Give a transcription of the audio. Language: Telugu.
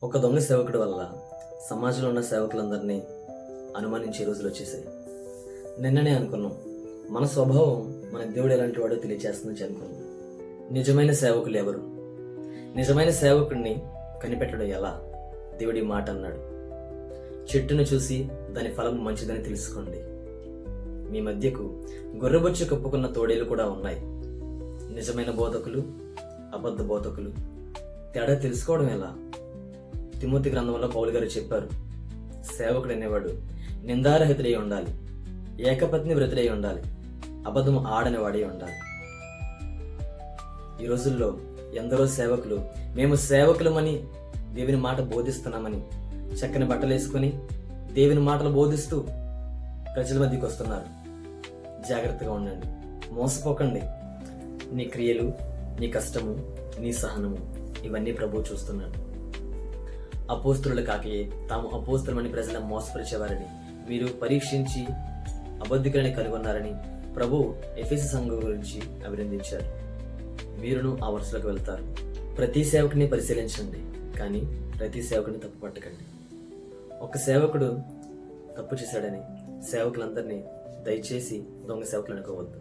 ఒక దొంగ సేవకుడి వల్ల సమాజంలో ఉన్న సేవకులందరినీ అనుమానించే రోజులు వచ్చేసాయి. నిన్ననే అనుకున్నాం, మన స్వభావం మన దేవుడు ఎలాంటి వాడో తెలియజేస్తుందని అనుకున్నాం. నిజమైన సేవకులు ఎవరు? నిజమైన సేవకుడిని కనిపెట్టడం ఎలా? దేవుడి మాట అన్నాడు, చెట్టును చూసి దాని ఫలం మంచిదని తెలుసుకోండి. మీ మధ్యకు గొర్రెబొచ్చు కప్పుకున్న తోడేలు కూడా ఉన్నాయి. నిజమైన బోధకులు, అబద్ధ బోధకులు తేడా తెలుసుకోవడం ఎలా? తిమోతి గ్రంథంలో పౌలు గారు చెప్పారు, సేవకుడు అనేవాడు నిందారహితుడై ఉండాలి, ఏకపత్ని వ్రతుడై ఉండాలి, అబద్ధం ఆడని వాడై ఉండాలి. ఈ రోజుల్లో ఎందరో సేవకులు మేము సేవకులమని దేవుని మాట బోధిస్తున్నామని చక్కని బట్టలు వేసుకొని దేవుని మాటలు బోధిస్తూ ప్రజల మధ్యకి వస్తున్నారు. జాగ్రత్తగా ఉండండి, మోసపోకండి. నీ క్రియలు, నీ కష్టము, నీ సహనము ఇవన్నీ ప్రభువు చూస్తున్నాడు. అపోస్తులు కాకయే తాము అపోస్తులమని ప్రజలను మోసపరిచేవారని మీరు పరీక్షించి అబద్ధికులని కనుగొన్నారని ప్రభు ఎఫెసు సంఘం గురించి అభినందించారు. మీరును ఆ వరుసలోకి వెళ్తారు. ప్రతి సేవకుని పరిశీలించండి, కానీ ప్రతి సేవకుని తప్పు పట్టకండి. ఒక సేవకుడు తప్పు చేశాడని సేవకులందరినీ దయచేసి దొంగ సేవకులు అనుకోవద్దు.